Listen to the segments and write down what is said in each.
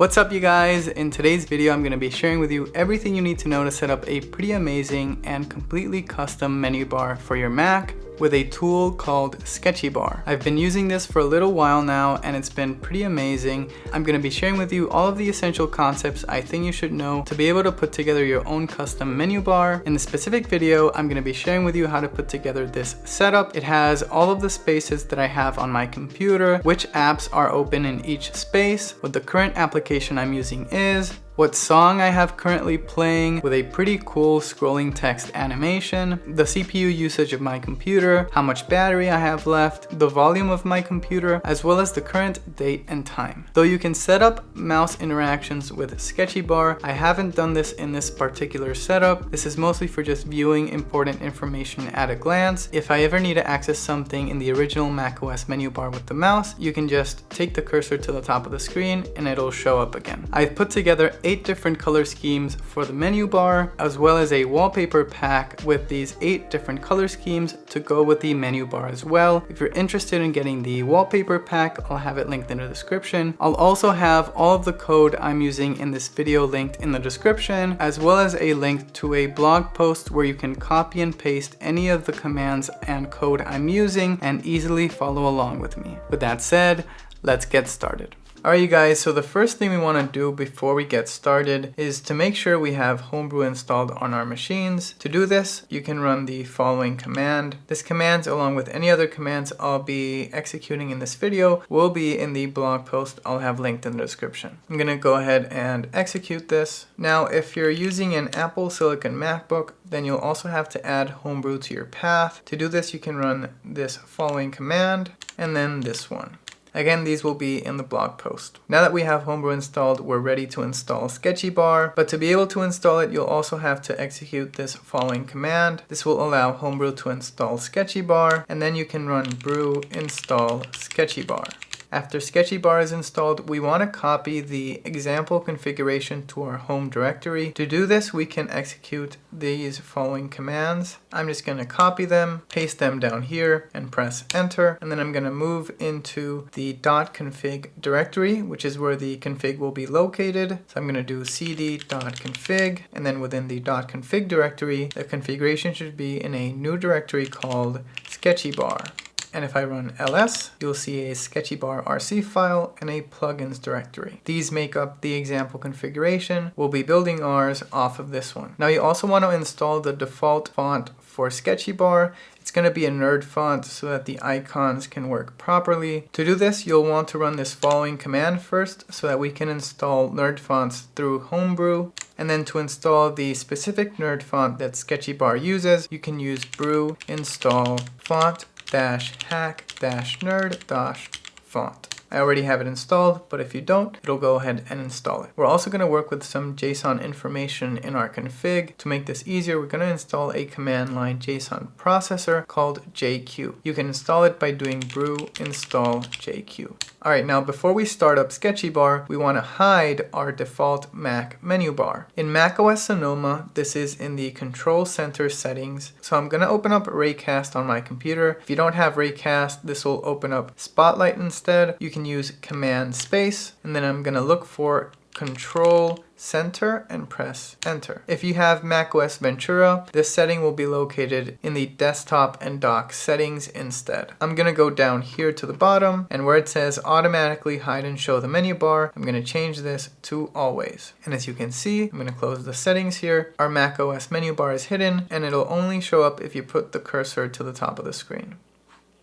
What's up you guys? In today's video I'm going to be sharing with you everything you need to know to set up a pretty amazing and completely custom menu bar for your Mac with a tool called Sketchybar. I've been using this for a little while now and it's been pretty amazing. I'm going to be sharing with you all of the essential concepts I think you should know to be able to put together your own custom menu bar. In this specific video, I'm going to be sharing with you how to put together this setup. It has all of the spaces that I have on my computer, which apps are open in each space, what the current application I'm using is, what song I have currently playing with a pretty cool scrolling text animation, the CPU usage of my computer, how much battery I have left, the volume of my computer, as well as the current date and time. Though you can set up mouse interactions with Sketchybar, I haven't done this in this particular setup. This is mostly for just viewing important information at a glance. If I ever need to access something in the original macOS menu bar with the mouse, you can just take the cursor to the top of the screen and it'll show up again. I've put together 8 different color schemes for the menu bar, as well as a wallpaper pack with these 8 different color schemes to go with the menu bar as well. If you're interested in getting the wallpaper pack, I'll have it linked in the description. I'll also have all of the code I'm using in this video linked in the description, as well as a link to a blog post where you can copy and paste any of the commands and code I'm using and easily follow along with me. With that said, let's get started. Alright you guys, so the first thing we want to do before we get started is to make sure we have Homebrew installed on our machines. To do this, you can run the following command. This command, along with any other commands I'll be executing in this video, will be in the blog post I'll have linked in the description. I'm going to go ahead and execute this. Now, if you're using an Apple Silicon MacBook, then you'll also have to add Homebrew to your path. To do this, you can run this following command and then this one. Again, these will be in the blog post. Now that we have Homebrew installed, we're ready to install Sketchybar. But to be able to install it, you'll also have to execute this following command. This will allow Homebrew to install Sketchybar, and then you can run brew install Sketchybar. After Sketchybar is installed, we want to copy the example configuration to our home directory. To do this, we can execute these following commands. I'm just going to copy them, paste them down here, and press enter. And then I'm going to move into the .config directory, which is where the config will be located. So I'm going to do cd.config, and then within the .config directory, the configuration should be in a new directory called Sketchybar. And if I run ls, you'll see a sketchybar-rc file and a plugins directory. These make up the example configuration. We'll be building ours off of this one. Now you also want to install the default font for Sketchybar. It's going to be a nerd font so that the icons can work properly. To do this, you'll want to run this following command first so that we can install nerd fonts through Homebrew. And then to install the specific nerd font that Sketchybar uses, you can use brew install font -hack-nerd-font. I already have it installed, but if you don't, it'll go ahead and install it. We're also going to work with some JSON information in our config. To make this easier, we're going to install a command line JSON processor called JQ. You can install it by doing brew install JQ. Alright, now before we start up Sketchybar, we want to hide our default Mac menu bar. In macOS Sonoma, this is in the Control Center settings. So I'm going to open up Raycast on my computer. If you don't have Raycast, this will open up Spotlight instead. You can use Command Space, and then I'm going to look for Control Center and press enter. If you have macOS Ventura, this setting will be located in the desktop and dock settings instead. I'm going to go down here to the bottom, and where it says automatically hide and show the menu bar, I'm going to change this to always. And as you can see, I'm going to close the settings here. Our macOS menu bar is hidden, and it'll only show up if you put the cursor to the top of the screen.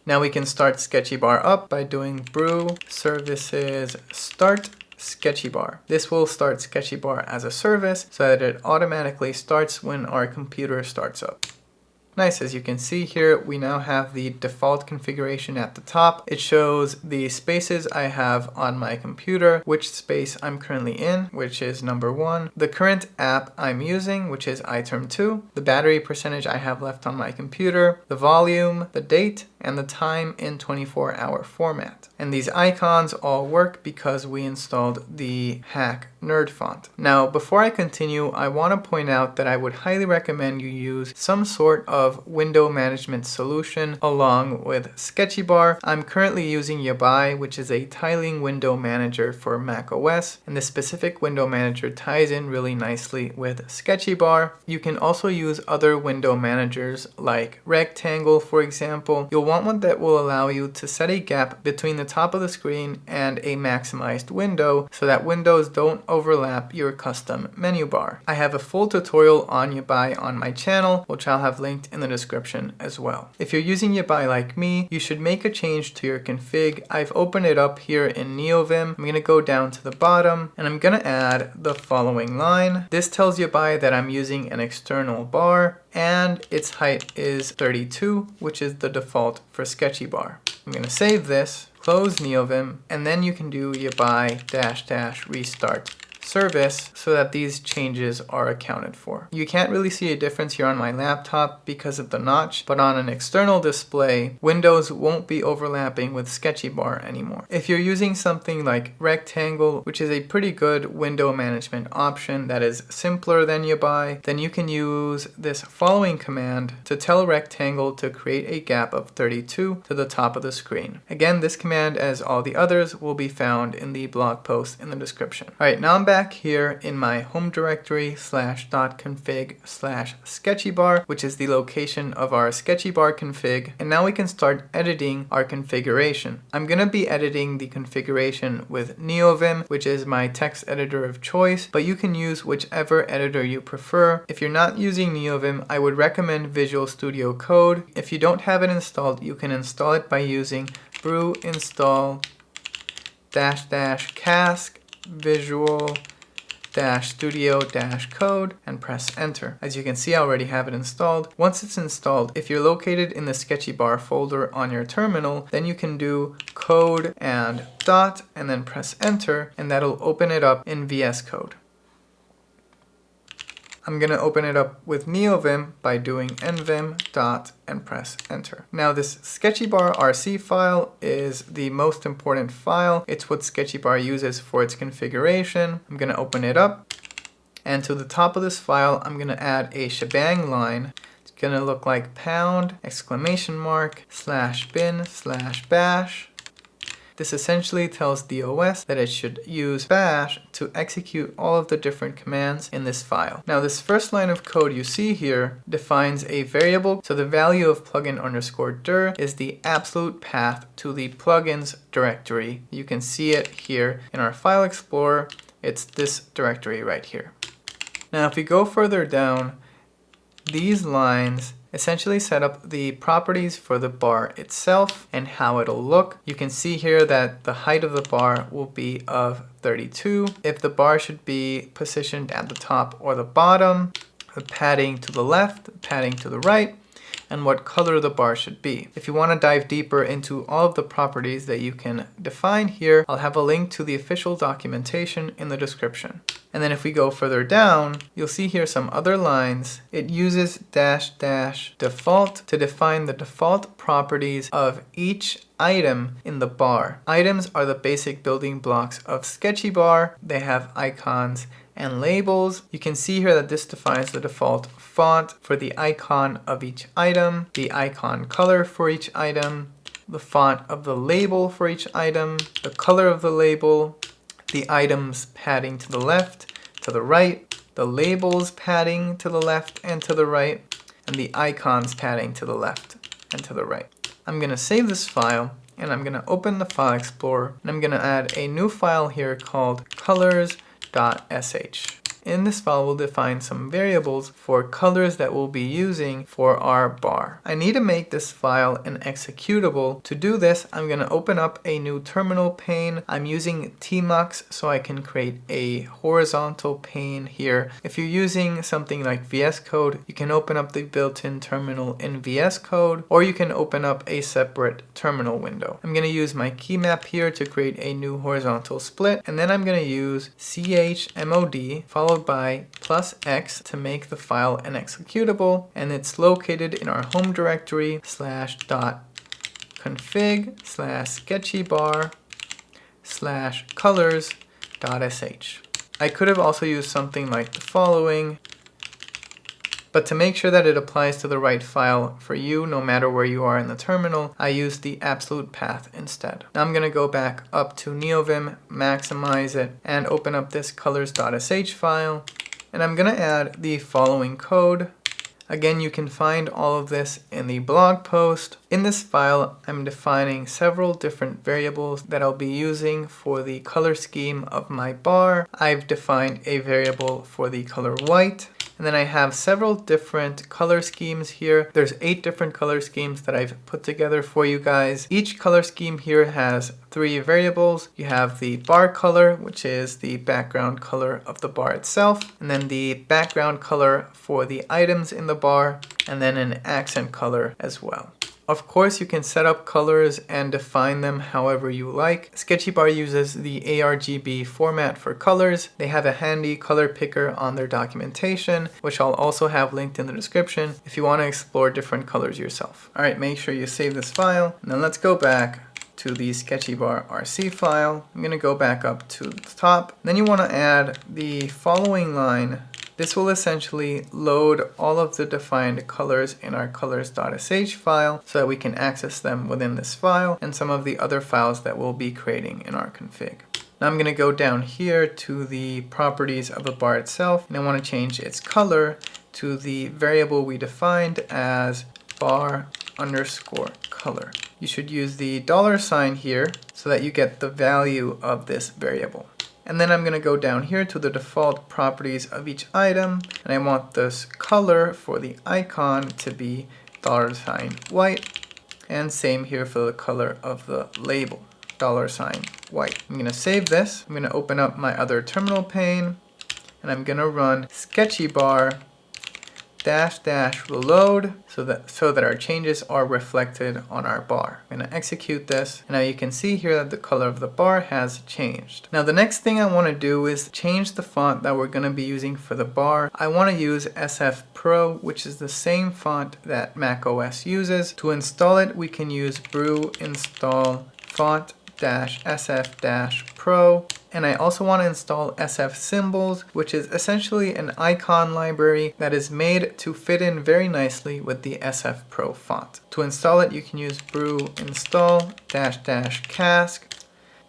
Now we can start Sketchybar up by doing brew services start Sketchybar. This will start Sketchybar as a service so that it automatically starts when our computer starts up. Nice, as you can see here, we now have the default configuration at the top. It shows the spaces I have on my computer, which space I'm currently in, which is number 1, the current app I'm using, which is iTerm 2, the battery percentage I have left on my computer, the volume, the date, and the time in 24-hour format. And these icons all work because we installed the Hack Nerd font. Now, before I continue, I want to point out that I would highly recommend you use some sort of of window management solution along with Sketchybar. I'm currently using Yabai, which is a tiling window manager for macOS, and this specific window manager ties in really nicely with Sketchybar. You can also use other window managers like Rectangle, for example. You'll want one that will allow you to set a gap between the top of the screen and a maximized window so that windows don't overlap your custom menu bar. I have a full tutorial on Yabai on my channel, which I'll have linked in the description as well. If you're using Yabai like me, you should make a change to your config. I've opened it up here in NeoVim. I'm going to go down to the bottom and I'm going to add the following line. This tells Yabai that I'm using an external bar and its height is 32, which is the default for Sketchybar. I'm going to save this, close NeoVim, and then you can do Yabai -- restart service so that these changes are accounted for. You can't really see a difference here on my laptop because of the notch, but on an external display, windows won't be overlapping with Sketchybar anymore. If you're using something like Rectangle, which is a pretty good window management option that is simpler than Yabai, then you can use this following command to tell Rectangle to create a gap of 32 to the top of the screen. Again, this command, as all the others, will be found in the blog post in the description. Alright, now I'm back here in my home directory /.config/sketchybar, which is the location of our Sketchybar config, and now we can start editing our configuration. I'm going to be editing the configuration with NeoVim, which is my text editor of choice, but you can use whichever editor you prefer. If you're not using NeoVim, I would recommend Visual Studio Code. If you don't have it installed, you can install it by using brew install --cask Visual Studio Code and press enter. As you can see, I already have it installed. Once it's installed, if you're located in the Sketchybar folder on your terminal, then you can do code and dot and then press enter, and that'll open it up in VSCode. I'm going to open it up with NeoVim by doing nvim dot and press enter. Now this sketchybar-rc file is the most important file. It's what Sketchybar uses for its configuration. I'm going to open it up, and to the top of this file I'm going to add a shebang line. It's going to look like !bin/bash. This essentially tells the OS that it should use bash to execute all of the different commands in this file. Now this first line of code you see here defines a variable, so the value of plugin_dir is the absolute path to the plugins directory. You can see it here in our file explorer. It's this directory right here. Now if we go further down, these lines essentially set up the properties for the bar itself and how it'll look. You can see here that the height of the bar will be of 32. If the bar should be positioned at the top or the bottom, the padding to the left, the padding to the right, and what color the bar should be. If you want to dive deeper into all of the properties that you can define here, I'll have a link to the official documentation in the description. And then if we go further down, you'll see here some other lines. It uses --default to define the default properties of each item in the bar. Items are the basic building blocks of Sketchybar. They have icons and labels. You can see here that this defines the default font for the icon of each item, the icon color for each item, the font of the label for each item, the color of the label, the items padding to the left, to the right, the labels padding to the left and to the right, and the icons padding to the left and to the right. I'm going to save this file and I'm going to open the file explorer and I'm going to add a new file here called colors.sh. In this file, we'll define some variables for colors that we'll be using for our bar. I need to make this file an executable. To do this, I'm going to open up a new terminal pane. I'm using tmux so I can create a horizontal pane here. If you're using something like VSCode, you can open up the built-in terminal in VSCode, or you can open up a separate terminal window. I'm going to use my key map here to create a new horizontal split, and then I'm going to use chmod followed by +x to make the file an executable, and it's located in our home directory /.config/sketchybar/colors.sh. I could have also used something like the following, But to make sure that it applies to the right file for you, no matter where you are in the terminal, I use the absolute path instead. Now I'm going to go back up to NeoVim, maximize it, and open up this colors.sh file. And I'm going to add the following code. Again, you can find all of this in the blog post. In this file, I'm defining several different variables that I'll be using for the color scheme of my bar. I've defined a variable for the color white. And then I have several different color schemes here. There's 8 different color schemes that I've put together for you guys. Each color scheme here has 3 variables. You have the bar color, which is the background color of the bar itself, and then the background color for the items in the bar, and then an accent color as well. Of course, you can set up colors and define them however you like. Sketchybar uses the ARGB format for colors. They have a handy color picker on their documentation, which I'll also have linked in the description if you want to explore different colors yourself. All right, make sure you save this file. And then let's go back to the Sketchybar-rc file. I'm going to go back up to the top. Then you want to add the following line. This will essentially load all of the defined colors in our colors.sh file so that we can access them within this file and some of the other files that we'll be creating in our config. Now I'm going to go down here to the properties of the bar itself, and I want to change its color to the variable we defined as bar_color. You should use the $sign here so that you get the value of this variable. And then I'm going to go down here to the default properties of each item, and I want this color for the icon to be $white, and same here for the color of the label, $white. I'm going to save this. I'm going to open up my other terminal pane, and I'm going to run sketchybar --reload so that our changes are reflected on our bar. I'm going to execute this, and now you can see here that the color of the bar has changed. Now the next thing I want to do is change the font that we're going to be using for the bar. I want to use SF Pro, which is the same font that macOS uses. To install it, we can use brew install font-sf-pro. And I also want to install SF Symbols, which is essentially an icon library that is made to fit in very nicely with the SF Pro font. To install it, you can use brew install --cask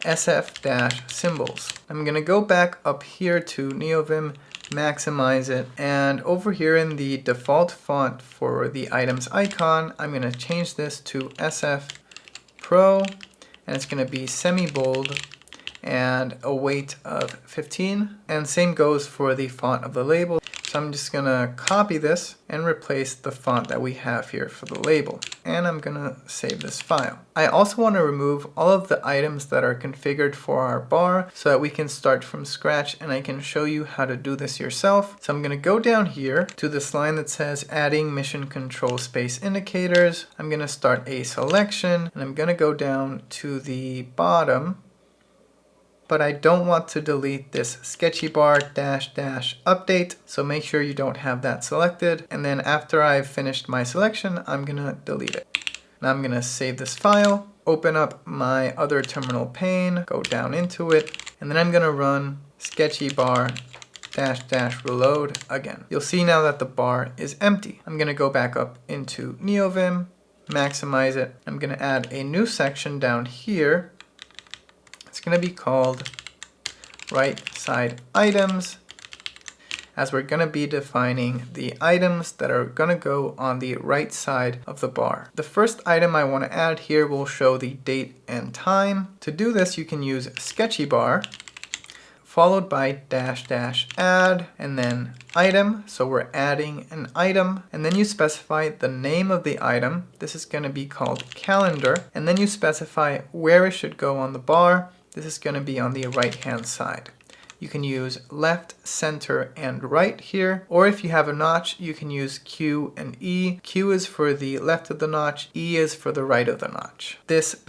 SF-symbols. I'm going to go back up here to NeoVim, maximize it, and over here in the default font for the items icon, I'm going to change this to SF Pro, and it's going to be semi-bold and a weight of 15, and same goes for the font of the label. So I'm just gonna copy this and replace the font that we have here for the label, and I'm gonna save this file. I also want to remove all of the items that are configured for our bar so that we can start from scratch, and I can show you how to do this yourself. So I'm gonna go down here to this line that says adding mission control space indicators. I'm gonna start a selection, and I'm gonna go down to the bottom, but I don't want to delete this sketchybar --update, so make sure you don't have that selected. And then after I've finished my selection, I'm gonna delete it. Now I'm gonna save this file, open up my other terminal pane, go down into it, and then I'm gonna run sketchybar --reload again. You'll see now that the bar is empty. I'm gonna go back up into NeoVim, maximize it. I'm gonna add a new section down here. It's going to be called right side items, as we're going to be defining the items that are going to go on the right side of the bar. The first item I want to add here will show the date and time. To do this, you can use sketchybar followed by --add and then item. So we're adding an item, and then you specify the name of the item. This is going to be called calendar, and then you specify where it should go on the bar. This is going to be on the right hand side. You can use left, center, and right here, or if you have a notch, you can use Q and E. Q is for the left of the notch, E is for the right of the notch. This /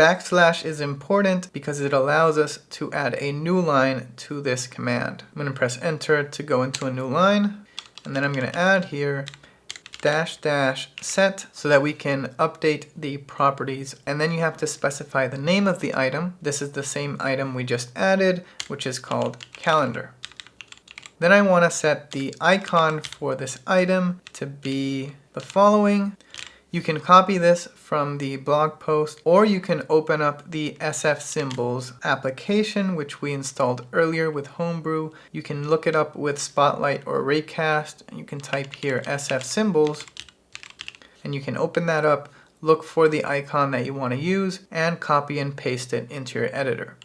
is important because it allows us to add a new line to this command. I'm going to press enter to go into a new line, and then I'm going to add here --set so that we can update the properties, and then you have to specify the name of the item. This is the same item we just added, which is called calendar. Then I want to set the icon for this item to be the following. You can copy this from the blog post, or you can open up the SF Symbols application, which we installed earlier with Homebrew. You can look it up with Spotlight or Raycast, and you can type here SF Symbols, and you can open that up, look for the icon that you want to use, and copy and paste it into your editor.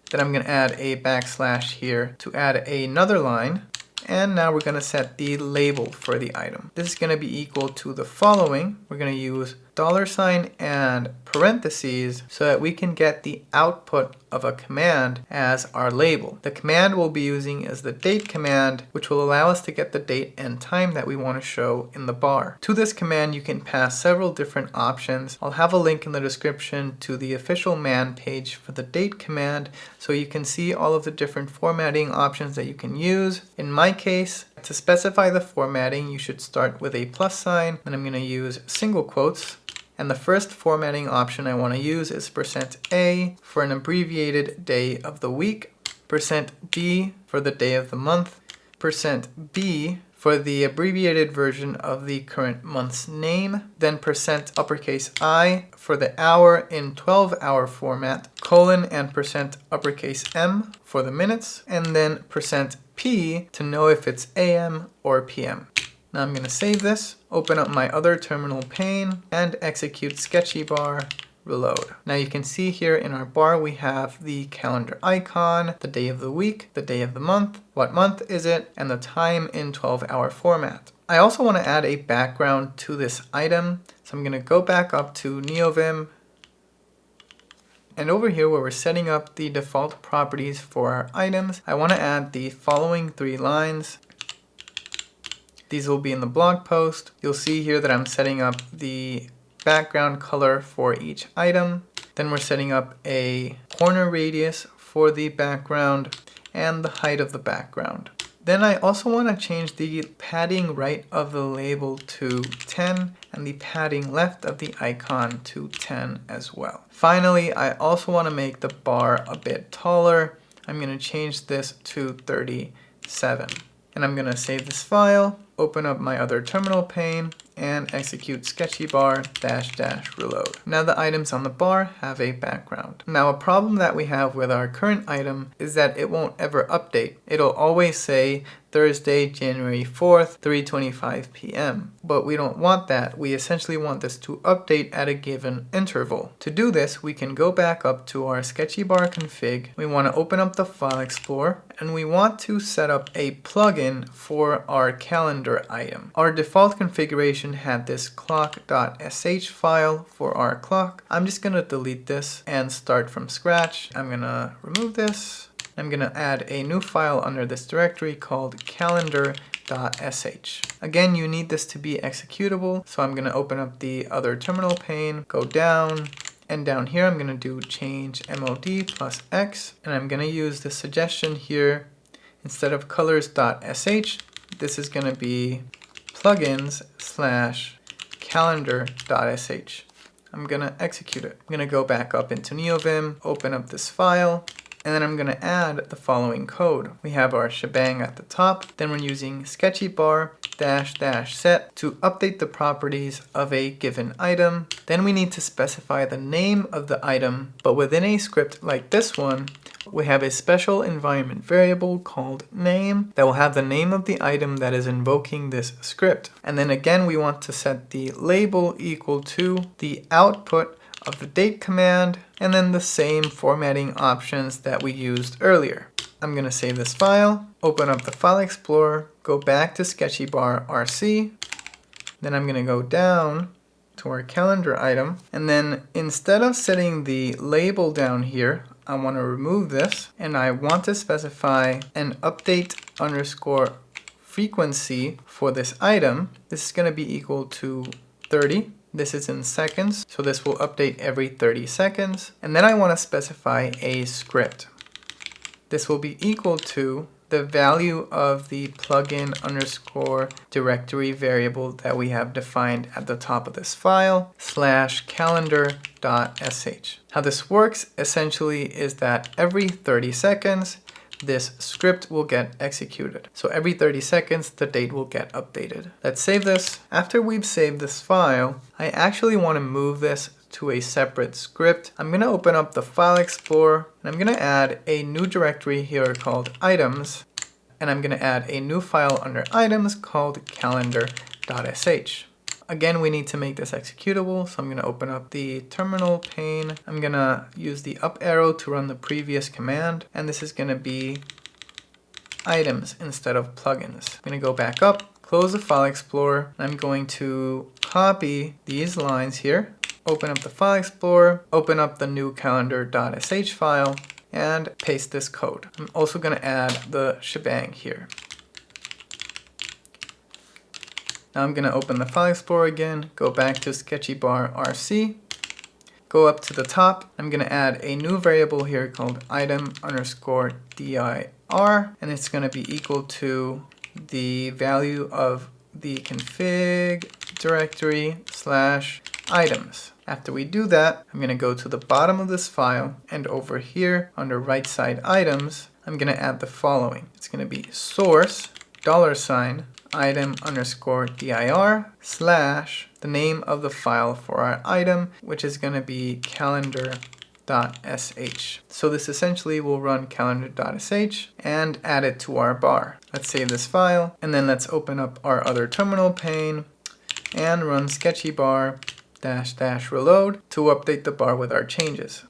Then I'm going to add a backslash here to add another line. And now we're going to set the label for the item. This is going to be equal to the following. We're going to use $ and parentheses so that we can get the output of a command as our label. The command we'll be using is the date command, which will allow us to get the date and time that we want to show in the bar. To this command, you can pass several different options. I'll have a link in the description to the official man page for the date command, so you can see all of the different formatting options that you can use. In my case, to specify the formatting, you should start with a plus sign, and I'm going to use single quotes. And the first formatting option I want to use is %A for an abbreviated day of the week, %B for the day of the month, %B for the abbreviated version of the current month's name, then %I for the hour in 12-hour format, colon and %M for the minutes, and then %P to know if it's AM or PM. Now I'm going to save this, open up my other terminal pane, and execute Sketchybar, reload. Now you can see here in our bar we have the calendar icon, the day of the week, the day of the month, what month is it, and the time in 12-hour format. I also want to add a background to this item, so I'm going to go back up to NeoVim, and over here where we're setting up the default properties for our items, I want to add the following 3 lines. These will be in the blog post. You'll see here that I'm setting up the background color for each item. Then we're setting up a corner radius for the background and the height of the background. Then I also want to change the padding right of the label to 10 and the padding left of the icon to 10 as well. Finally, I also want to make the bar a bit taller. I'm going to change this to 37. And I'm going to save this file, open up my other terminal pane, and execute sketchybar-reload. Now the items on the bar have a background. Now a problem that we have with our current item is that it won't ever update. It'll always say Thursday, January 4th, 3:25 p.m. But we don't want that. We essentially want this to update at a given interval. To do this, we can go back up to our Sketchybar config. We want to open up the File Explorer, and we want to set up a plugin for our calendar item. Our default configuration had this clock.sh file for our clock. I'm just going to delete this and start from scratch. I'm going to remove this. I'm going to add a new file under this directory called calendar.sh. Again, you need this to be executable, so I'm going to open up the other terminal pane, go down, and down here I'm going to do change mod plus x, and I'm going to use the suggestion here. Instead of colors.sh, this is going to be plugins/calendar.sh. I'm going to execute it. I'm going to go back up into NeoVim, open up this file, and then I'm going to add the following code. We have our shebang at the top, then we're using sketchybar-set to update the properties of a given item. Then we need to specify the name of the item, but within a script like this one, we have a special environment variable called name that will have the name of the item that is invoking this script. And then again, we want to set the label equal to the output of the date command, and then the same formatting options that we used earlier. I'm going to save this file, open up the File Explorer, go back to Sketchybar-rc, then I'm going to go down to our calendar item, and then instead of setting the label down here, I want to remove this, and I want to specify an update_frequency for this item. This is going to be equal to 30. This is in seconds, so this will update every 30 seconds. And then I want to specify a script. This will be equal to the value of the plugin_directory variable that we have defined at the top of this file, /calendar.sh. How this works essentially is that every 30 seconds, this script will get executed. So every 30 seconds, the date will get updated. Let's save this. After we've saved this file, I actually want to move this to a separate script. I'm going to open up the File Explorer, and I'm going to add a new directory here called items, and I'm going to add a new file under items called calendar.sh. Again, we need to make this executable, so I'm going to open up the terminal pane. I'm going to use the up arrow to run the previous command, and this is going to be items instead of plugins. I'm going to go back up, close the File Explorer, and I'm going to copy these lines here, open up the File Explorer, open up the new calendar.sh file, and paste this code. I'm also going to add the shebang here. Now I'm going to open the File Explorer again, go back to sketchybar-rc, go up to the top. I'm going to add a new variable here called item_dir, and it's going to be equal to the value of the config directory / items. After we do that, I'm going to go to the bottom of this file, and over here under right side items, I'm going to add the following. It's going to be source $item_dir / the name of the file for our item, which is going to be calendar.sh. So this essentially will run calendar.sh and add it to our bar. Let's save this file, and then let's open up our other terminal pane and run sketchybar --reload to update the bar with our changes.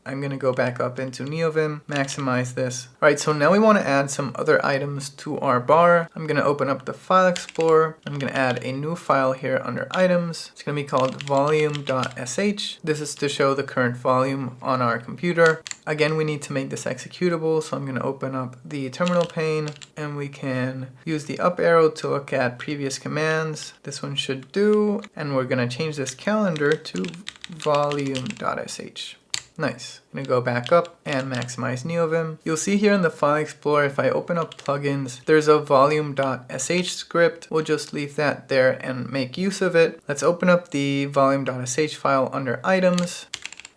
I'm going to go back up into NeoVim, maximize this. Alright, so now we want to add some other items to our bar. I'm going to open up the File Explorer. I'm going to add a new file here under items. It's going to be called volume.sh. This is to show the current volume on our computer. Again, we need to make this executable, so I'm going to open up the terminal pane, and we can use the up arrow to look at previous commands. This one should do, and we're going to change this calendar to volume.sh. Nice. I'm going to go back up and maximize NeoVim. You'll see here in the File Explorer, if I open up plugins, there's a volume.sh script. We'll just leave that there and make use of it. Let's open up the volume.sh file under items.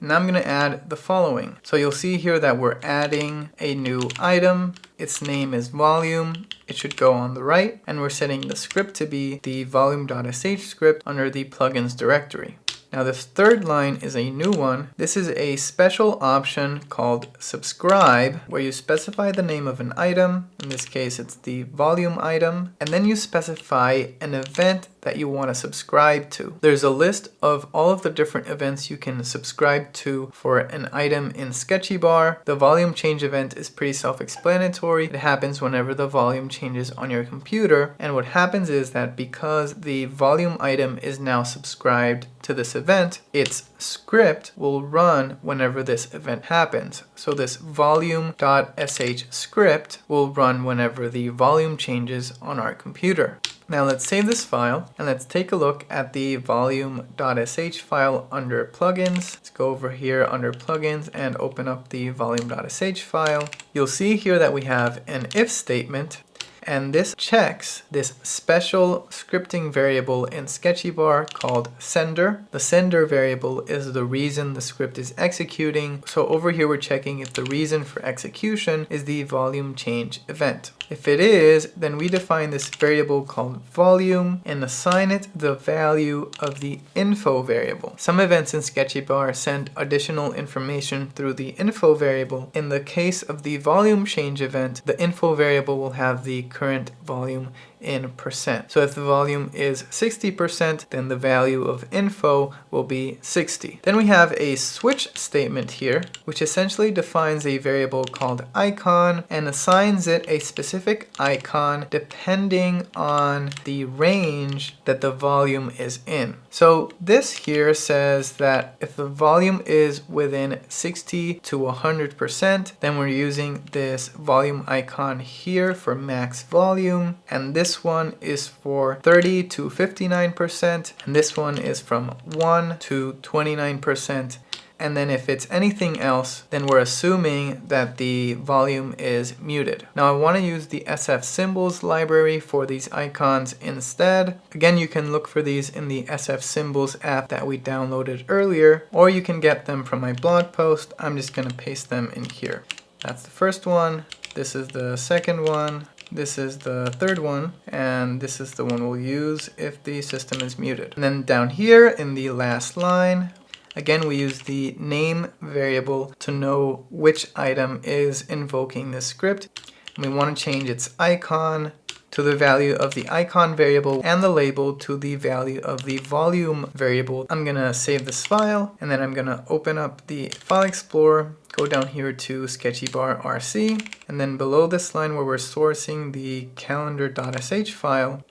Now I'm going to add the following. So you'll see here that we're adding a new item. Its name is volume. It should go on the right. And we're setting the script to be the volume.sh script under the plugins directory. Now this third line is a new one. This is a special option called subscribe, where you specify the name of an item. In this case, it's the volume item, and then you specify an event that you want to subscribe to. There's a list of all of the different events you can subscribe to for an item in Sketchybar. The volume change event is pretty self-explanatory. It happens whenever the volume changes on your computer, and what happens is that because the volume item is now subscribed to this event, its script will run whenever this event happens. So this volume.sh script will run whenever the volume changes on our computer. Now let's save this file and let's take a look at the volume.sh file under plugins. Let's go over here under plugins and open up the volume.sh file. You'll see here that we have an if statement, and this checks this special scripting variable in Sketchybar called sender. The sender variable is the reason the script is executing. So over here we're checking if the reason for execution is the volume change event. If it is, then we define this variable called volume and assign it the value of the info variable. Some events in Sketchybar send additional information through the info variable. In the case of the volume change event, the info variable will have the current volume in percent. So if the volume is 60%, then the value of info will be 60. Then we have a switch statement here, which essentially defines a variable called icon and assigns it a specific icon depending on the range that the volume is in. So this here says that if the volume is within 60 to 100%, then we're using this volume icon here for max volume, and this one is for 30 to 59%, and this one is from 1 to 29%. And then if it's anything else, then we're assuming that the volume is muted. Now I want to use the SF symbols library for these icons instead. Again, you can look for these in the SF symbols app that we downloaded earlier, or you can get them from my blog post. I'm just going to paste them in here. That's the first one. This is the second one. This is the third one, and this is the one we'll use if the system is muted. And then down here in the last line, again, we use the name variable to know which item is invoking this script. And we want to change its icon to the value of the icon variable and the label to the value of the volume variable. I'm going to save this file, and then I'm going to open up the File Explorer, go down here to sketchybar-rc, and then below this line where we're sourcing the calendar.sh file,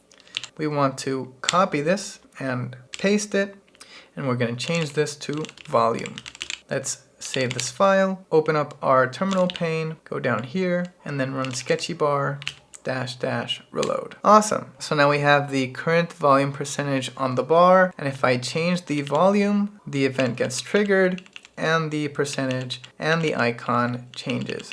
we want to copy this and paste it, and we're going to change this to volume. Let's save this file, open up our terminal pane, go down here, and then run sketchybar --reload. Awesome. So now we have the current volume percentage on the bar, and if I change the volume, the event gets triggered, and the percentage and the icon changes.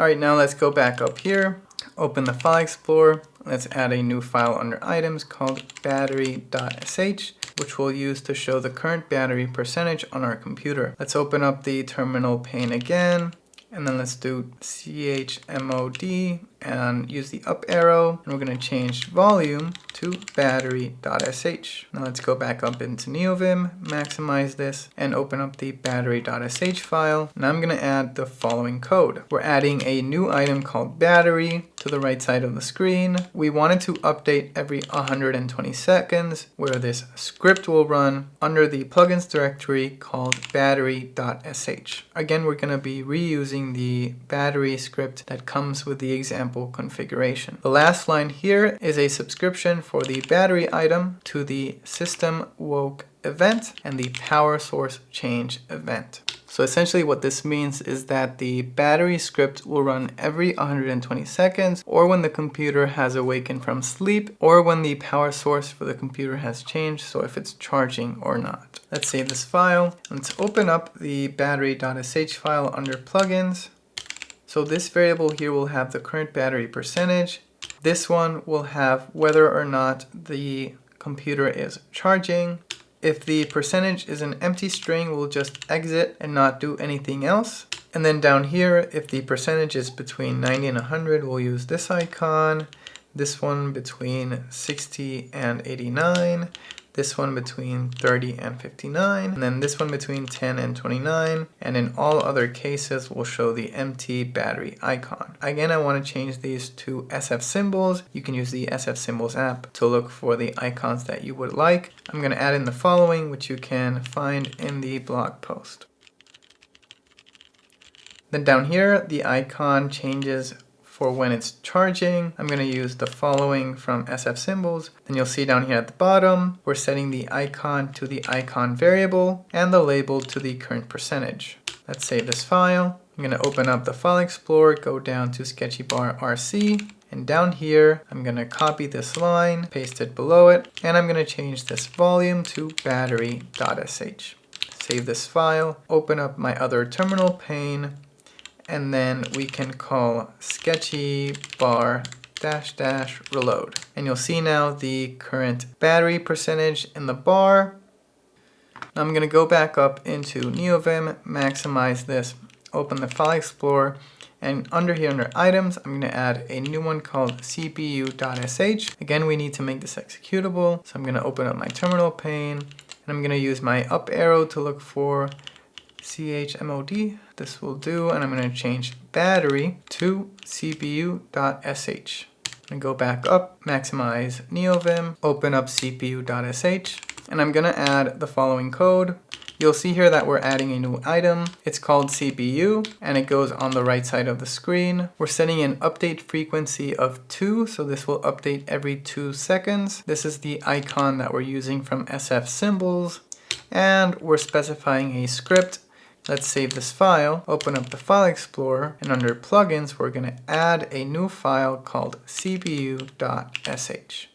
Alright, now let's go back up here, open the File Explorer, let's add a new file under items called battery.sh, which we'll use to show the current battery percentage on our computer. Let's open up the terminal pane again, and then let's do chmod and use the up arrow, and we're going to change volume to battery.sh. Now let's go back up into NeoVim, maximize this, and open up the battery.sh file. Now I'm going to add the following code. We're adding a new item called battery to the right side of the screen. We want it to update every 120 seconds, where this script will run under the plugins directory called battery.sh. Again, we're going to be reusing the battery script that comes with the example configuration. The last line here is a subscription for the battery item to the system woke event and the power source change event. So essentially what this means is that the battery script will run every 120 seconds, or when the computer has awakened from sleep, or when the power source for the computer has changed, so if it's charging or not. Let's save this file. Let's open up the battery.sh file under plugins. So this variable here will have the current battery percentage. This one will have whether or not the computer is charging. If the percentage is an empty string, we'll just exit and not do anything else. And then down here, if the percentage is between 90 and 100, we'll use this icon. This one between 60 and 89. This one between 30 and 59, and then this one between 10 and 29, and in all other cases we'll show the empty battery icon. Again, I want to change these to SF symbols. You can use the SF symbols app to look for the icons that you would like. I'm going to add in the following, which you can find in the blog post. Then down here, the icon changes for when it's charging. I'm going to use the following from SF symbols. Then you'll see down here at the bottom, we're setting the icon to the icon variable and the label to the current percentage. Let's save this file. I'm going to open up the File Explorer, go down to sketchybar-rc, and down here, I'm going to copy this line, paste it below it, and I'm going to change this volume to battery.sh. Save this file, open up my other terminal pane, and then we can call sketchybar --reload. And you'll see now the current battery percentage in the bar. Now I'm going to go back up into NeoVim, maximize this, open the File Explorer, and under here under items, I'm going to add a new one called cpu.sh. Again, we need to make this executable. So I'm going to open up my terminal pane, and I'm going to use my up arrow to look for chmod. This will do, and I'm going to change battery to cpu.sh. And go back up, maximize NeoVim, open up cpu.sh, and I'm going to add the following code. You'll see here that we're adding a new item. It's called CPU, and it goes on the right side of the screen. We're setting an update frequency of 2, so this will update every 2 seconds. This is the icon that we're using from SF symbols, and we're specifying a script. Let's save this file, open up the File Explorer, and under plugins, we're going to add a new file called cpu.sh.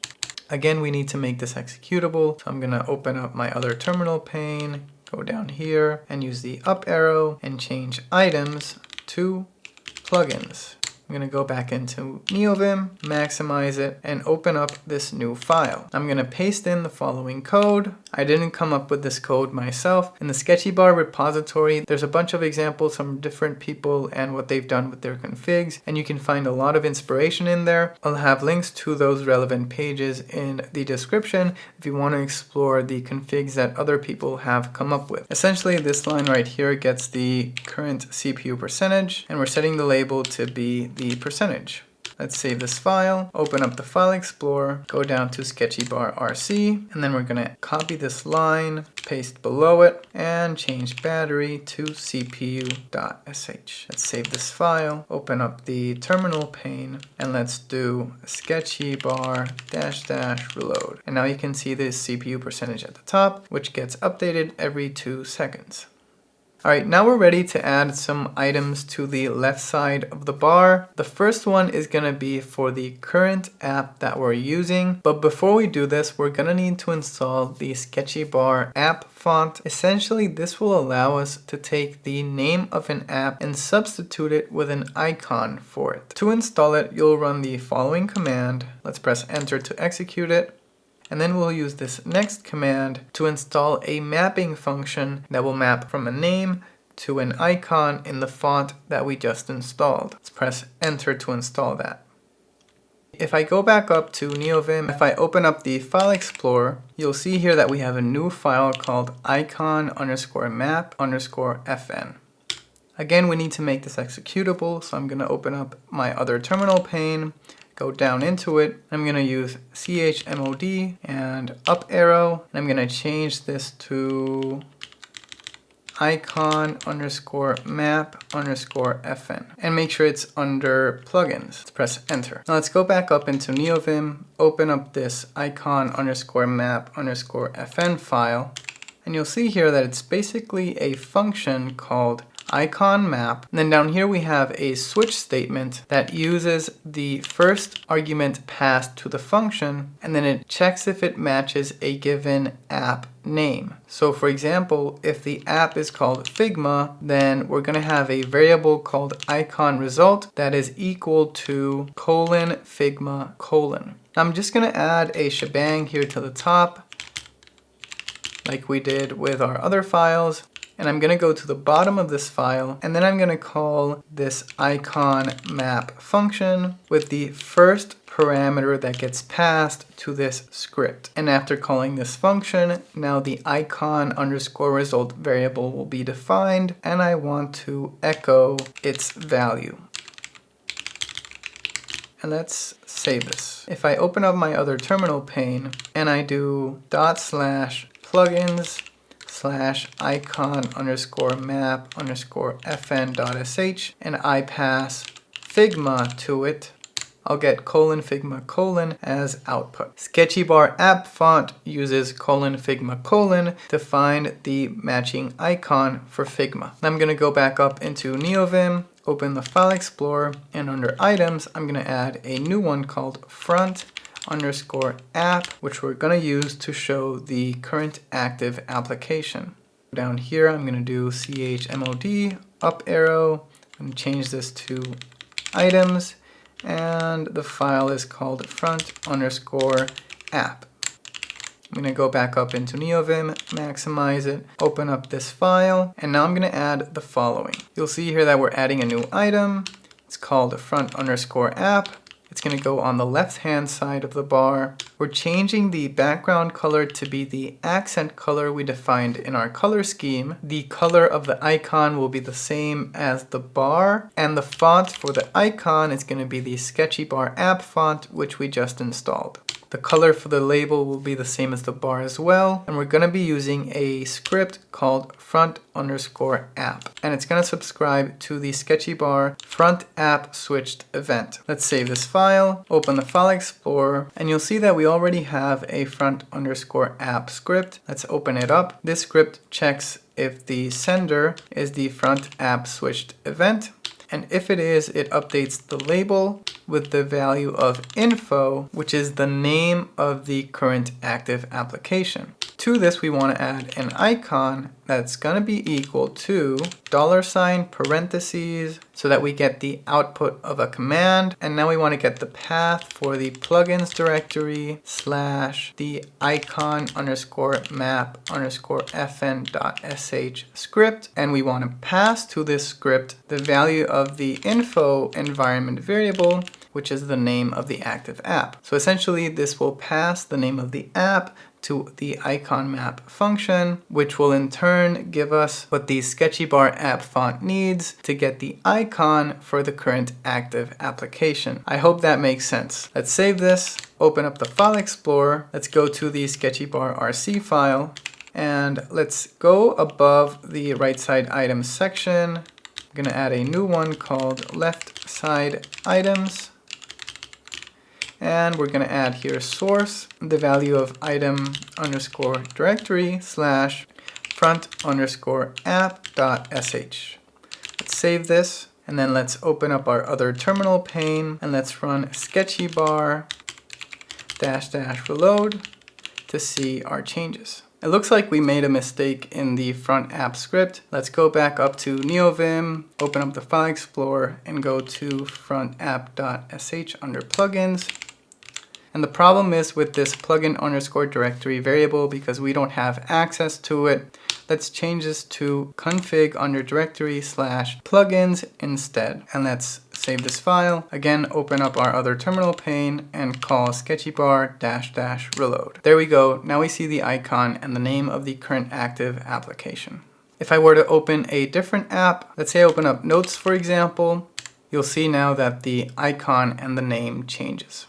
Again, we need to make this executable, so I'm going to open up my other terminal pane, go down here, and use the up arrow and change items to plugins. I'm I'm going to go back into NeoVim, maximize it, and open up this new file. I'm going to paste in the following code. I didn't come up with this code myself. In the Sketchybar repository, there's a bunch of examples from different people and what they've done with their configs, and you can find a lot of inspiration in there. I'll have links to those relevant pages in the description if you want to explore the configs that other people have come up with. Essentially, this line right here gets the current CPU percentage, and we're setting the label to be the percentage. Let's save this file, open up the File Explorer, go down to Sketchybar-rc, and then we're going to copy this line, paste below it, and change battery to CPU.sh. Let's save this file, open up the terminal pane, and let's do sketchybar -- reload. And now you can see this CPU percentage at the top, which gets updated every 2 seconds. Alright, now we're ready to add some items to the left side of the bar. The first one is going to be for the current app that we're using. But before we do this, we're going to need to install the Sketchybar-app-font. Essentially, this will allow us to take the name of an app and substitute it with an icon for it. To install it, you'll run the following command. Let's press enter to execute it. And then we'll use this next command to install a mapping function that will map from a name to an icon in the font that we just installed. Let's press enter to install that. If I go back up to NeoVim, if I open up the File Explorer, you'll see here that we have a new file called icon_map_fn. Again, we need to make this executable, so I'm going to open up my other terminal pane, go down into it. I'm going to use chmod and up arrow, and I'm going to change this to icon_map_fn and make sure it's under plugins. Let's press enter. Now let's go back up into NeoVim, open up this icon_map_fn file, and you'll see here that it's basically a function called icon map. And then down here we have a switch statement that uses the first argument passed to the function, and then it checks if it matches a given app name. So for example, if the app is called Figma, then we're going to have a variable called icon result that is equal to :Figma:. I'm just going to add a shebang here to the top like we did with our other files. And I'm going to go to the bottom of this file, and then I'm going to call this icon map function with the first parameter that gets passed to this script. And after calling this function, now the icon_result variable will be defined, and I want to echo its value. And let's save this. If I open up my other terminal pane and I do /plugins/icon_map_fn.sh and I pass Figma to it, I'll get :Figma: as output. Sketchybar-app-font uses :Figma: to find the matching icon for Figma. I'm going to go back up into NeoVim, open the File Explorer, and under items, I'm going to add a new one called front_app, which we're going to use to show the current active application. Down here, I'm going to do chmod, up arrow, and change this to items, and the file is called front_app. I'm going to go back up into NeoVim, maximize it, open up this file, and now I'm going to add the following. You'll see here that we're adding a new item. It's called front_app. It's going to go on the left-hand side of the bar. We're changing the background color to be the accent color we defined in our color scheme. The color of the icon will be the same as the bar, and the font for the icon is going to be the Sketchybar-app-font, which we just installed. The color for the label will be the same as the bar as well, and we're going to be using a script called front_app, and it's going to subscribe to the Sketchybar front app switched event. Let's save this file, open the File Explorer, and you'll see that we already have a front_app script. Let's open it up. This script checks if the sender is the front app switched event, and if it is, it updates the label with the value of info, which is the name of the current active application. To this, we want to add an icon that's going to be equal to $ parentheses so that we get the output of a command. And now we want to get the path for the plugins directory / the icon _ map _ fn.sh script. And we want to pass to this script the value of the info environment variable, which is the name of the active app. So essentially, this will pass the name of the app to the icon map function, which will in turn give us what the Sketchybar-app-font needs to get the icon for the current active application. I hope that makes sense. Let's save this, open up the File Explorer, let's go to the Sketchybar-rc file, and let's go above the right side items section. I'm gonna add a new one called left side items. And we're going to add here source, the value of item _ directory / front _ app.sh. Let's save this, and then let's open up our other terminal pane, and let's run sketchybar -- reload to see our changes. It looks like we made a mistake in the front app script. Let's go back up to NeoVim, open up the File Explorer, and go to front app.sh under plugins. And the problem is with this plugin _ directory variable, because we don't have access to it. Let's change this to config under directory / plugins instead. And let's save this file. Again, open up our other terminal pane and call sketchybar -- reload. There we go. Now we see the icon and the name of the current active application. If I were to open a different app, let's say I open up Notes, for example, you'll see now that the icon and the name changes.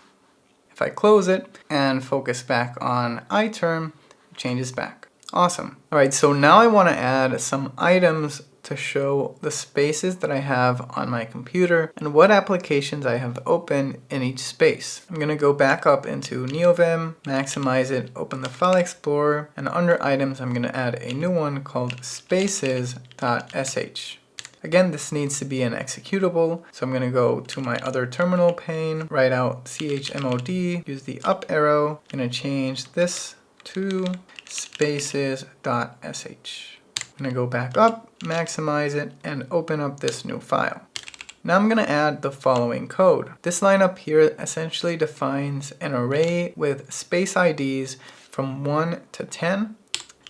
If I close it and focus back on iTerm, it changes back. Awesome. All right, so now I want to add some items to show the spaces that I have on my computer and what applications I have open in each space. I'm going to go back up into NeoVim, maximize it, open the File Explorer, and under items, I'm going to add a new one called spaces.sh. Again, this needs to be an executable, so I'm going to go to my other terminal pane, write out chmod, use the up arrow, I'm going to change this to spaces.sh. I'm going to go back up, maximize it, and open up this new file. Now I'm going to add the following code. This line up here essentially defines an array with space IDs from 1 to 10.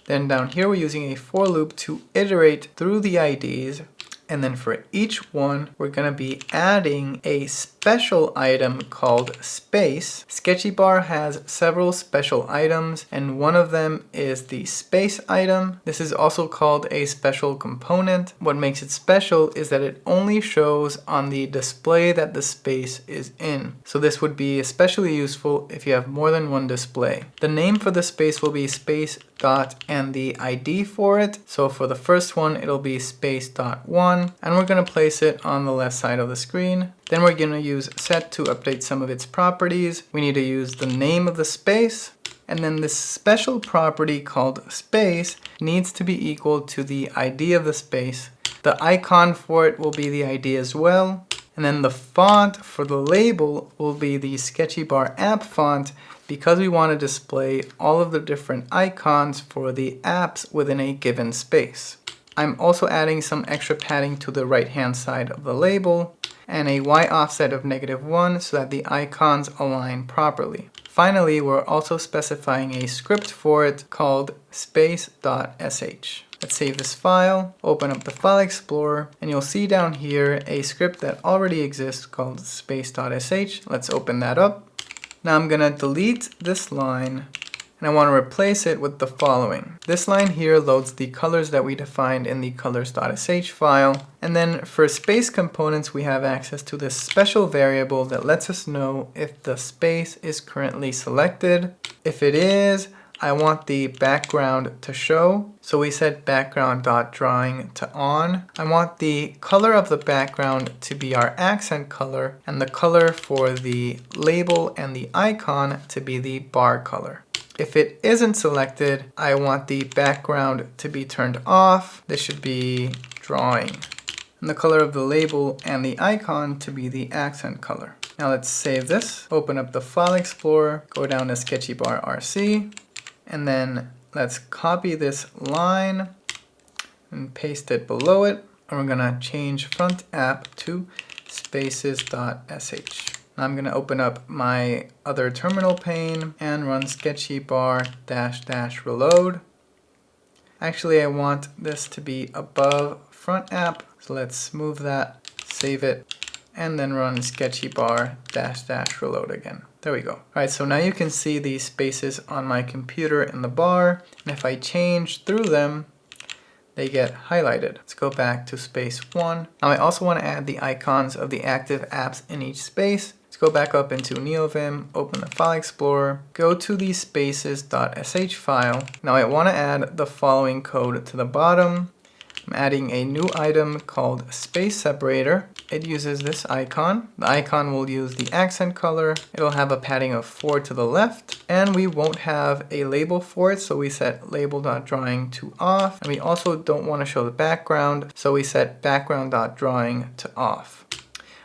Then down here we're using a for loop to iterate through the IDs. And then for each one, we're going to be adding a special item called space. Sketchybar has several special items, and one of them is the space item. This is also called a special component. What makes it special is that it only shows on the display that the space is in. So this would be especially useful if you have more than one display. The name for the space will be space dot and the ID for it. So for the first one, it'll be space.1, and we're going to place it on the left side of the screen. Then we're going to use set to update some of its properties. We need to use the name of the space, and then this special property called space needs to be equal to the ID of the space. The icon for it will be the ID as well. And then the font for the label will be the Sketchybar-app-font, because we want to display all of the different icons for the apps within a given space. I'm also adding some extra padding to the right-hand side of the label and a Y offset of -1 so that the icons align properly. Finally, we're also specifying a script for it called space.sh. Let's save this file, open up the File Explorer, and you'll see down here a script that already exists called space.sh. Let's open that up. Now I'm going to delete this line, and I want to replace it with the following. This line here loads the colors that we defined in the colors.sh file. And then for space components, we have access to this special variable that lets us know if the space is currently selected. If it is, I want the background to show. So we set background.drawing to on. I want the color of the background to be our accent color, and the color for the label and the icon to be the bar color. If it isn't selected, I want the background to be turned off. This should be drawing. And the color of the label and the icon to be the accent color. Now let's save this, open up the File Explorer, go down to Sketchybar-rc, and then let's copy this line and paste it below it. And we're gonna change front app to spaces.sh. Now I'm gonna open up my other terminal pane and run sketchybar-reload. Actually, I want this to be above front app, so let's move that, save it, and then run sketchybar-reload again. There we go. All right, so now you can see these spaces on my computer in the bar, and if I change through them, they get highlighted. Let's go back to space 1. Now I also want to add the icons of the active apps in each space. Let's go back up into NeoVim, open the File Explorer, go to the spaces.sh file. Now I want to add the following code to the bottom. I'm adding a new item called space separator. It uses this icon. The icon will use the accent color. It'll have a padding of 4 to the left, and we won't have a label for it, so we set label.drawing to off. And we also don't want to show the background, so we set background.drawing to off.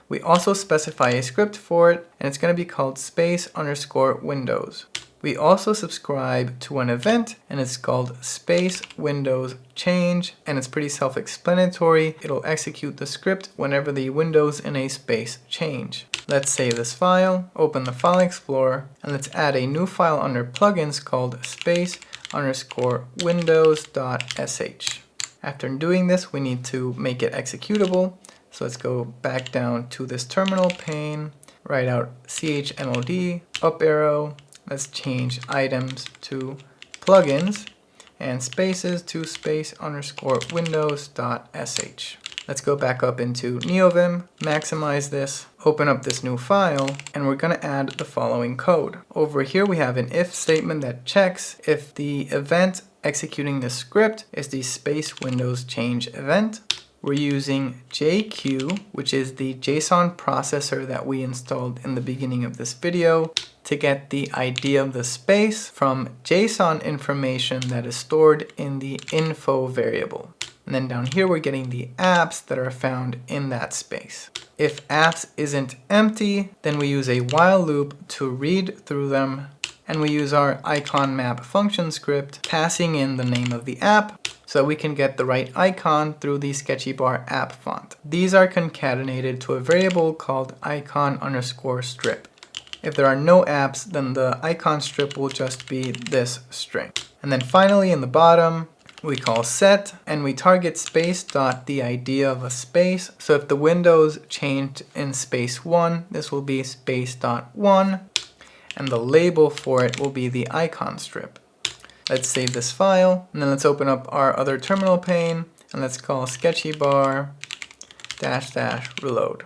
We also specify a script for it, and it's going to be called space_windows. We also subscribe to an event, and it's called space windows change, and it's pretty self-explanatory. It'll execute the script whenever the windows in a space change. Let's save this file, open the File Explorer, and let's add a new file under plugins called space_windows.sh. After doing this, we need to make it executable. So let's go back down to this terminal pane, write out chmod, up arrow. Let's change items to plugins and spaces to space_windows.sh. Let's go back up into NeoVim, maximize this, open up this new file, and we're going to add the following code. Over here we have an if statement that checks if the event executing the script is the space windows change event. We're using JQ, which is the JSON processor that we installed in the beginning of this video, to get the ID of the space from JSON information that is stored in the info variable. And then down here, we're getting the apps that are found in that space. If apps isn't empty, then we use a while loop to read through them. And we use our icon map function script, passing in the name of the app, so we can get the right icon through the Sketchybar-app-font. These are concatenated to a variable called icon_strip. If there are no apps, then the icon strip will just be this string. And then finally in the bottom, we call set, and we target space.the idea of a space. So if the windows changed in space 1, this will be space.1, and the label for it will be the icon strip. Let's save this file, and then let's open up our other terminal pane, and let's call sketchybar-reload.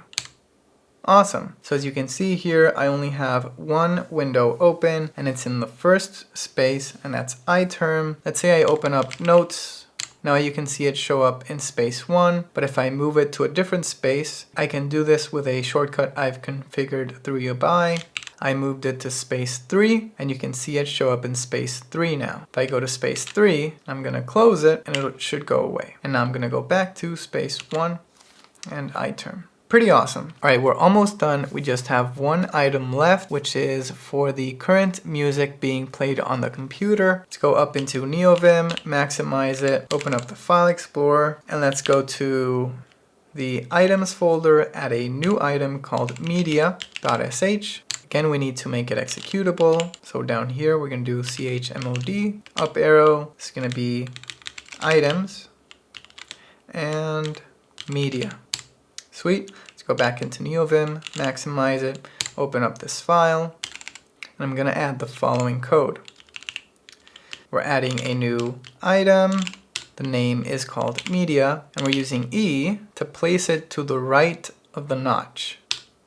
Awesome. So as you can see here, I only have one window open, and it's in the first space, and that's iTerm. Let's say I open up notes. Now you can see it show up in space 1, but if I move it to a different space, I can do this with a shortcut I've configured through Yabai. I moved it to space 3, and you can see it show up in space 3 now. If I go to space 3, I'm going to close it, and it should go away. And now I'm going to go back to space 1 and iTerm. Pretty awesome. All right, we're almost done. We just have one item left, which is for the current music being played on the computer. Let's go up into NeoVim, maximize it, open up the File Explorer, and let's go to the items folder, add a new item called media.sh. Again, we need to make it executable. So down here, we're going to do chmod, up arrow. It's going to be items and media. Sweet. Let's go back into NeoVim, maximize it, open up this file, and I'm going to add the following code. We're adding a new item. The name is called media, and we're using E to place it to the right of the notch.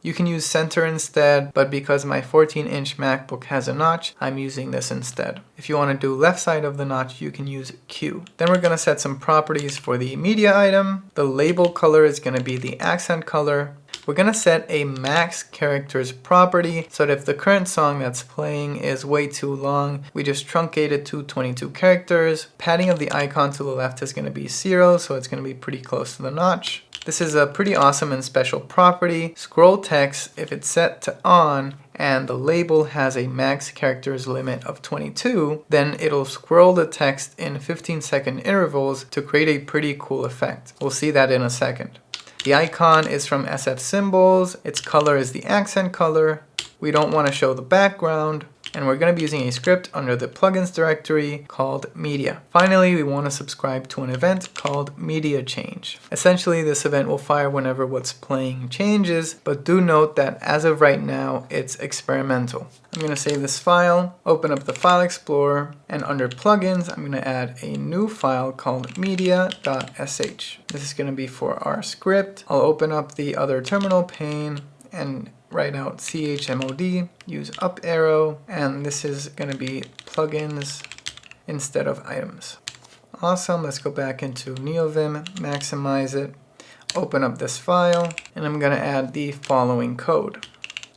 You can use center instead, but because my 14-inch MacBook has a notch, I'm using this instead. If you want to do left side of the notch, you can use Q. Then we're going to set some properties for the media item. The label color is going to be the accent color. We're going to set a max characters property, so that if the current song that's playing is way too long, we just truncate it to 22 characters. Padding of the icon to the left is going to be 0, so it's going to be pretty close to the notch. This is a pretty awesome and special property. Scroll text, if it's set to on, and the label has a max characters limit of 22, then it'll scroll the text in 15-second intervals to create a pretty cool effect. We'll see that in a second. The icon is from SF Symbols, its color is the accent color. We don't want to show the background, and we're going to be using a script under the plugins directory called media. Finally, we want to subscribe to an event called media change. Essentially, this event will fire whenever what's playing changes, but do note that as of right now, it's experimental. I'm going to save this file, open up the File Explorer, and under plugins, I'm going to add a new file called media.sh. This is going to be for our script. I'll open up the other terminal pane and write out chmod, use up arrow, and this is going to be plugins instead of items. Awesome, let's go back into NeoVim, maximize it, open up this file, and I'm going to add the following code.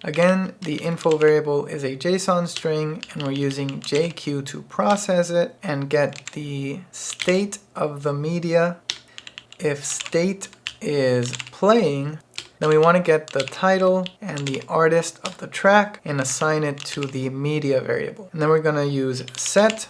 Again, the info variable is a JSON string, and we're using JQ to process it and get the state of the media. If state is playing, then we want to get the title and the artist of the track and assign it to the media variable. And then we're going to use set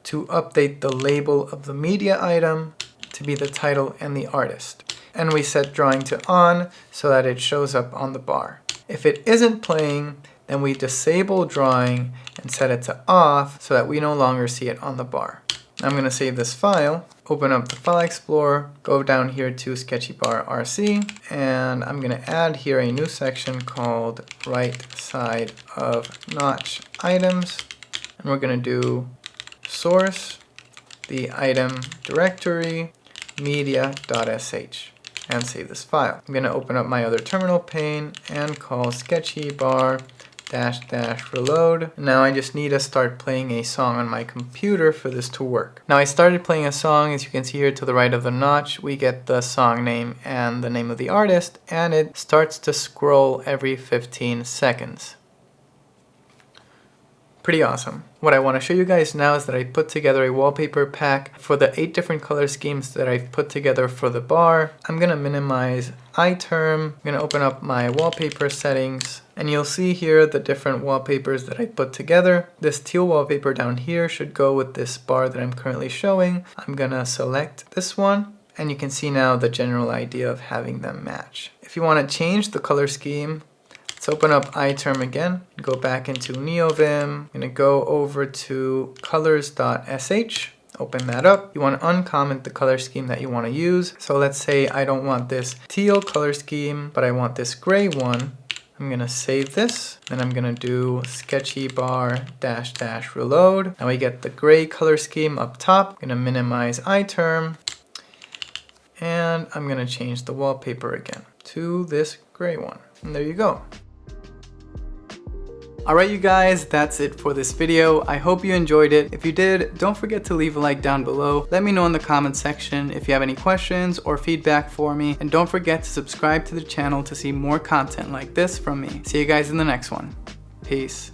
to update the label of the media item to be the title and the artist. And we set drawing to on so that it shows up on the bar. If it isn't playing, then we disable drawing and set it to off so that we no longer see it on the bar. I'm going to save this file, open up the File Explorer, go down here to Sketchybar-rc, and I'm going to add here a new section called right side of notch items, and we're going to do source, the item directory, media.sh, and save this file. I'm going to open up my other terminal pane and call sketchybar --reload. Now I just need to start playing a song on my computer for this to work. Now I started playing a song. As you can see here to the right of the notch, we get the song name and the name of the artist, and it starts to scroll every 15 seconds. Pretty awesome. What I want to show you guys now is that I put together a wallpaper pack for the 8 different color schemes that I've put together for the bar. I'm going to minimize iTerm. I'm going to open up my wallpaper settings, and you'll see here the different wallpapers that I put together. This teal wallpaper down here should go with this bar that I'm currently showing. I'm going to select this one, and you can see now the general idea of having them match. If you want to change the color scheme, let's open up iTerm again, go back into NeoVim. I'm going to go over to colors.sh, open that up. You want to uncomment the color scheme that you want to use. So let's say I don't want this teal color scheme, but I want this gray one. I'm going to save this, then I'm going to do sketchybar --reload. Now we get the gray color scheme up top. I'm going to minimize iTerm, and I'm going to change the wallpaper again to this gray one. And there you go. Alright you guys, that's it for this video. I hope you enjoyed it. If you did, don't forget to leave a like down below. Let me know in the comment section if you have any questions or feedback for me. And don't forget to subscribe to the channel to see more content like this from me. See you guys in the next one. Peace.